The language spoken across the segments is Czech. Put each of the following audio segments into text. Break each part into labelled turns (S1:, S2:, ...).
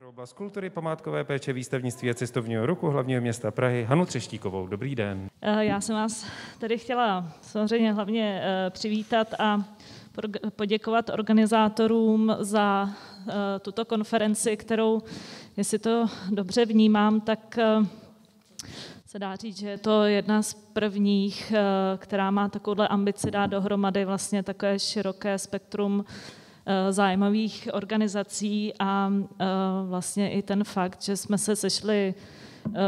S1: pro oblast kultury, památkové péče, výstavnictví a cestovního ruchu hlavního města Prahy Hanu Třeštíkovou. Dobrý den.
S2: Já jsem vás tady chtěla samozřejmě hlavně přivítat a poděkovat organizátorům za tuto konferenci, kterou, jestli to dobře vnímám, tak se dá říct, že je to jedna z prvních, která má takovouhle ambici dát dohromady vlastně takové široké spektrum zájmových organizací a vlastně i ten fakt, že jsme se sešli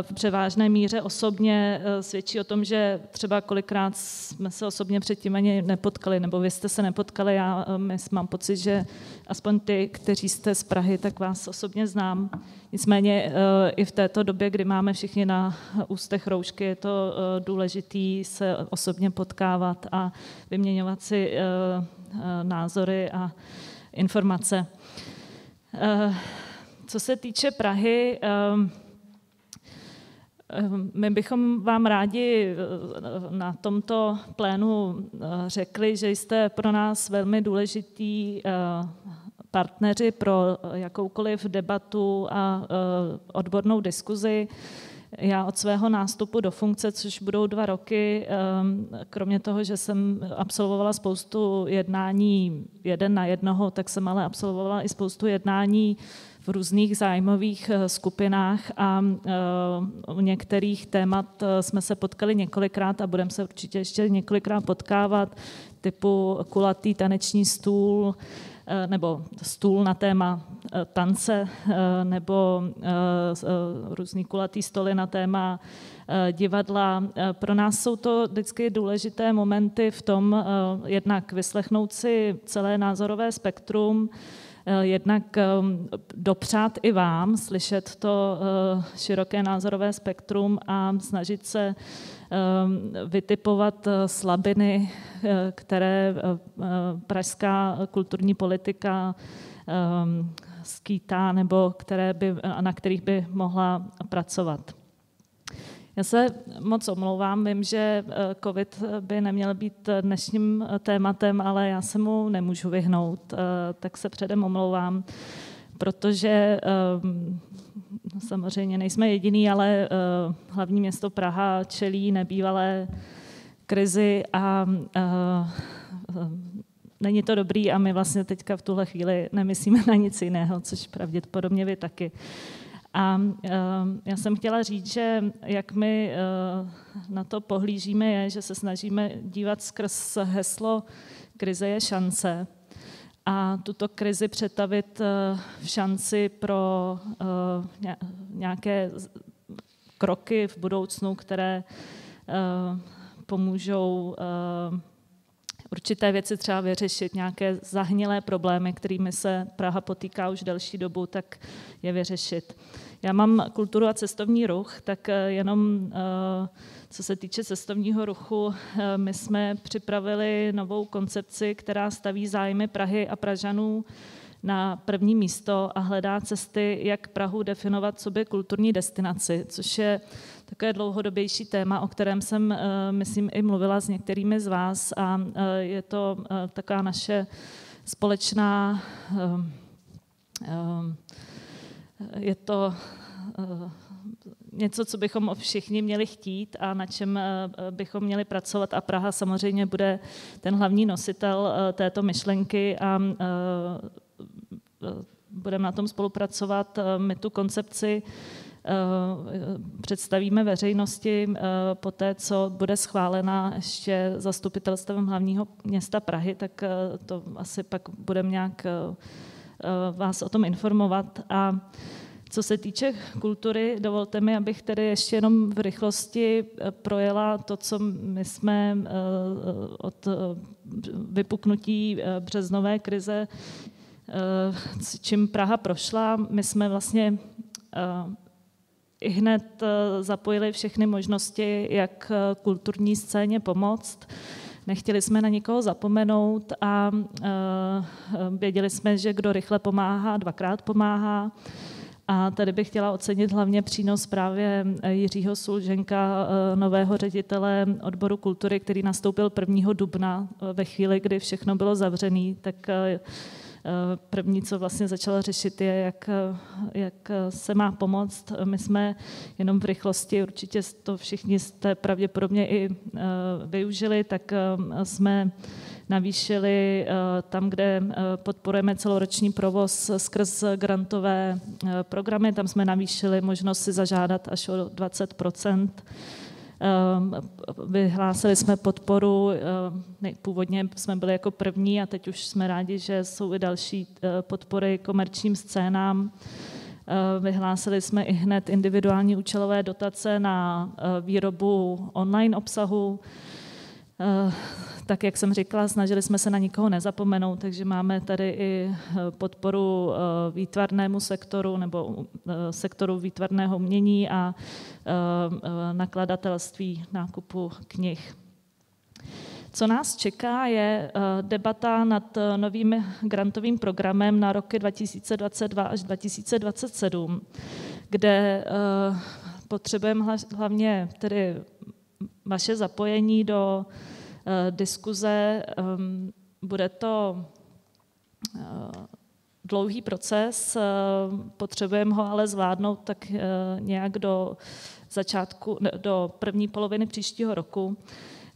S2: v převážné míře osobně, svědčí o tom, že třeba kolikrát jsme se osobně předtím ani nepotkali, nebo vy jste se nepotkali, já mám pocit, že aspoň ty, kteří jste z Prahy, tak vás osobně znám. Nicméně i v této době, kdy máme všichni na ústech roušky, je to důležité se osobně potkávat a vyměňovat si názory a informace. Co se týče Prahy, my bychom vám rádi na tomto plénu řekli, že jste pro nás velmi důležitý partneři pro jakoukoliv debatu a odbornou diskuzi. Já od svého nástupu do funkce, což budou 2 roky, kromě toho, že jsem absolvovala spoustu jednání 1 na 1, tak jsem ale absolvovala i spoustu jednání v různých zájmových skupinách a u některých témat jsme se potkali několikrát a budeme se určitě ještě několikrát potkávat, typu kulatý taneční stůl, nebo stůl na téma tance, nebo různý kulatý stoly na téma divadla. Pro nás jsou to vždycky důležité momenty v tom, jednak vyslechnout si celé názorové spektrum, jednak dopřát i vám, slyšet to široké názorové spektrum a snažit se vytipovat slabiny, které pražská kulturní politika skýtá nebo na kterých by mohla pracovat. Já se moc omlouvám, vím, že covid by neměl být dnešním tématem, ale já se mu nemůžu vyhnout, tak se předem omlouvám, protože samozřejmě nejsme jediný, ale hlavní město Praha čelí nebývalé krizi a není to dobrý a my vlastně teďka v tuhle chvíli nemyslíme na nic jiného, což pravděpodobně vy taky. A já jsem chtěla říct, že jak my na to pohlížíme, je, že se snažíme dívat skrz heslo krize je šance a tuto krizi přetavit v šanci pro nějaké kroky v budoucnu, které pomůžou určité věci třeba vyřešit, nějaké zahnilé problémy, kterými se Praha potýká už delší dobu, tak je vyřešit. Já mám kulturu a cestovní ruch, tak jenom co se týče cestovního ruchu, my jsme připravili novou koncepci, která staví zájmy Prahy a Pražanů na první místo a hledá cesty, jak Prahu definovat sobě kulturní destinaci, což je takové dlouhodobější téma, o kterém jsem, myslím, i mluvila s některými z vás a je to taková naše společná, je to něco, co bychom všichni měli chtít a na čem bychom měli pracovat a Praha samozřejmě bude ten hlavní nositel této myšlenky a budeme na tom spolupracovat. My tu koncepci představíme veřejnosti poté, co bude schválena ještě zastupitelstvem hlavního města Prahy, tak to asi pak budeme nějak vás o tom informovat. A co se týče kultury, dovolte mi, abych tedy ještě jenom v rychlosti projela to, co my jsme od vypuknutí březnové krize, čím Praha prošla. My jsme vlastně ihned zapojili všechny možnosti, jak kulturní scéně pomoct. Nechtěli jsme na nikoho zapomenout a věděli jsme, že kdo rychle pomáhá, 2krát pomáhá. A tady bych chtěla ocenit hlavně přínos právě Jiřího Sulženka, nového ředitele odboru kultury, který nastoupil 1. dubna ve chvíli, kdy všechno bylo zavřené, tak První, co vlastně začala řešit, je, jak se má pomoct. My jsme jenom v rychlosti, určitě to všichni jste pravděpodobně i využili, tak jsme navýšili tam, kde podporujeme celoroční provoz skrz grantové programy, tam jsme navýšili možnost si zažádat až o 20%. Vyhlásili jsme podporu, původně jsme byli jako první a teď už jsme rádi, že jsou i další podpory komerčním scénám. Vyhlásili jsme i hned individuální účelové dotace na výrobu online obsahu. Tak, jak jsem říkala, snažili jsme se na nikoho nezapomenout, takže máme tady i podporu výtvarnému sektoru nebo sektoru výtvarného umění a nakladatelství nákupu knih. Co nás čeká, je debata nad novým grantovým programem na roky 2022 až 2027, kde potřebujeme hlavně tedy vaše zapojení do diskuze. Bude to dlouhý proces, potřebujeme ho ale zvládnout tak nějak do první poloviny příštího roku.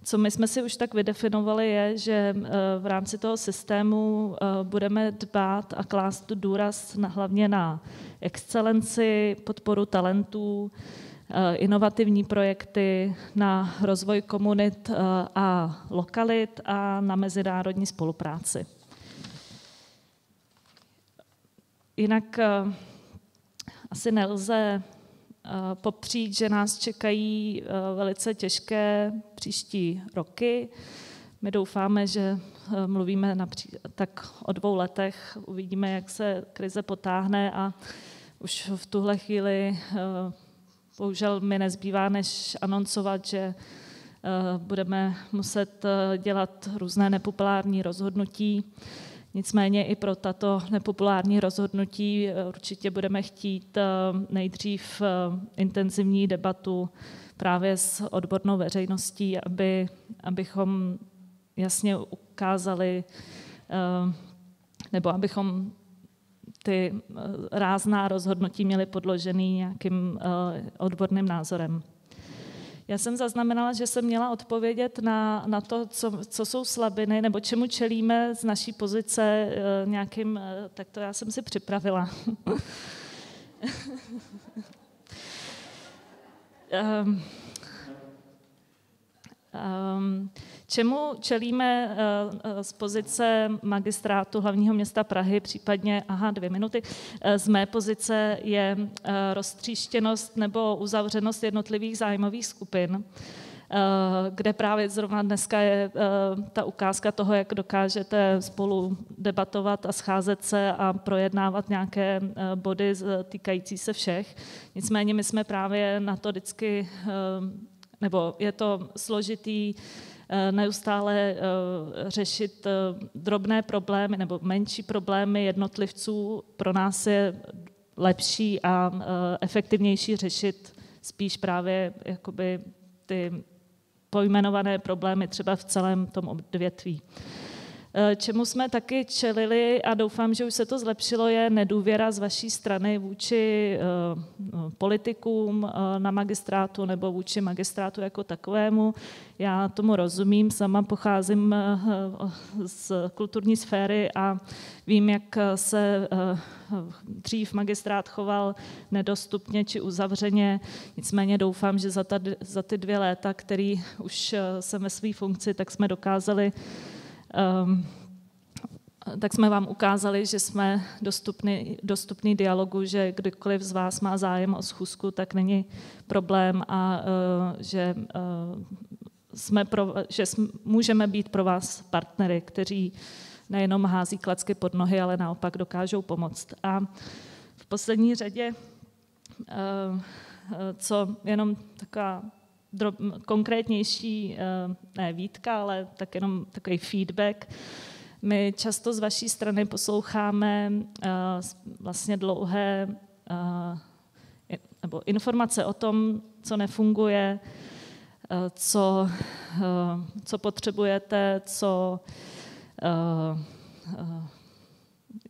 S2: Co my jsme si už tak vydefinovali je, že v rámci toho systému budeme dbát a klást důraz hlavně na excelenci, podporu talentů, inovativní projekty, na rozvoj komunit a lokalit a na mezinárodní spolupráci. Jinak asi nelze popřít, že nás čekají velice těžké příští roky. My doufáme, že mluvíme tak o 2 letech, uvidíme, jak se krize potáhne a už v tuhle chvíli bohužel mi nezbývá, než anoncovat, že budeme muset dělat různé nepopulární rozhodnutí. Nicméně i pro tato nepopulární rozhodnutí určitě budeme chtít nejdřív intenzivní debatu právě s odbornou veřejností, abychom jasně ukázali, nebo abychom ty rázná rozhodnutí měly podložený nějakým odborným názorem. Já jsem zaznamenala, že jsem měla odpovědět na to, co jsou slabiny, nebo čemu čelíme z naší pozice nějakým, tak to já jsem si připravila. Čemu čelíme z pozice magistrátu hlavního města Prahy, případně, 2 minuty, z mé pozice je roztříštěnost nebo uzavřenost jednotlivých zájmových skupin, kde právě zrovna dneska je ta ukázka toho, jak dokážete spolu debatovat a scházet se a projednávat nějaké body týkající se všech. Nicméně my jsme právě na to vždycky, nebo je to složitý neustále řešit drobné problémy nebo menší problémy jednotlivců. Pro nás je lepší a efektivnější řešit spíš právě jakoby ty pojmenované problémy třeba v celém tom odvětví. Čemu jsme taky čelili a doufám, že už se to zlepšilo, je nedůvěra z vaší strany vůči politikům na magistrátu nebo vůči magistrátu jako takovému. Já tomu rozumím, sama pocházím z kulturní sféry a vím, jak se dřív magistrát choval nedostupně či uzavřeně. Nicméně doufám, že za ty 2 léta, který už jsem ve své funkci, tak jsme dokázali tak jsme vám ukázali, že jsme dostupní dialogu, že kdykoliv z vás má zájem o schůzku, tak není problém a že můžeme být pro vás partnery, kteří nejenom hází klacky pod nohy, ale naopak dokážou pomoct. A v poslední řadě, co jenom taková konkrétnější, ne výtka, ale tak jenom takový feedback. My často z vaší strany posloucháme vlastně dlouhé nebo informace o tom, co nefunguje, co potřebujete,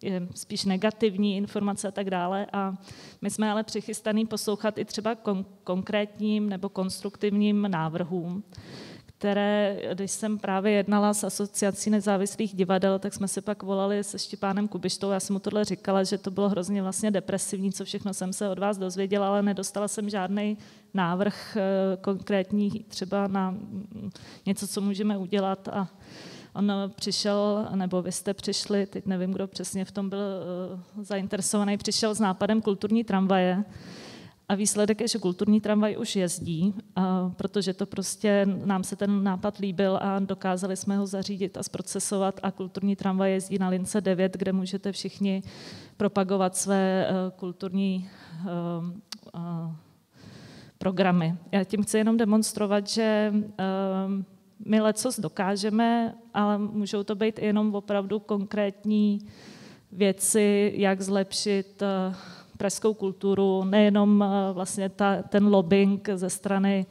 S2: je spíš negativní informace a tak dále. A my jsme ale přichystaný poslouchat i třeba konkrétním nebo konstruktivním návrhům, které, když jsem právě jednala s Asociací nezávislých divadel, tak jsme si pak volali se Štěpánem Kubištou. Já jsem mu tohle říkala, že to bylo hrozně vlastně depresivní, co všechno jsem se od vás dozvěděla, ale nedostala jsem žádný návrh konkrétní třeba na něco, co můžeme udělat. A on přišel, nebo vy jste přišli, teď nevím, kdo přesně v tom byl zainteresovaný, přišel s nápadem kulturní tramvaje. A výsledek je, že kulturní tramvaj už jezdí, protože to prostě nám se ten nápad líbil a dokázali jsme ho zařídit a zprocesovat a kulturní tramvaj jezdí na lince 9, kde můžete všichni propagovat své kulturní programy. Já tím chci jenom demonstrovat, že my lecos dokážeme, ale můžou to být jenom opravdu konkrétní věci, jak zlepšit pražskou kulturu, nejenom vlastně ten lobbying ze strany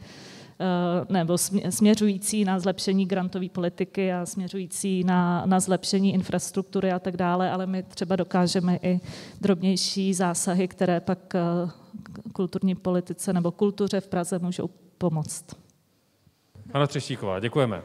S2: nebo směřující na zlepšení grantové politiky a směřující na zlepšení infrastruktury a tak dále, ale my třeba dokážeme i drobnější zásahy, které pak kulturní politice nebo kultuře v Praze můžou pomoct.
S1: Hana Třeštíková, děkujeme.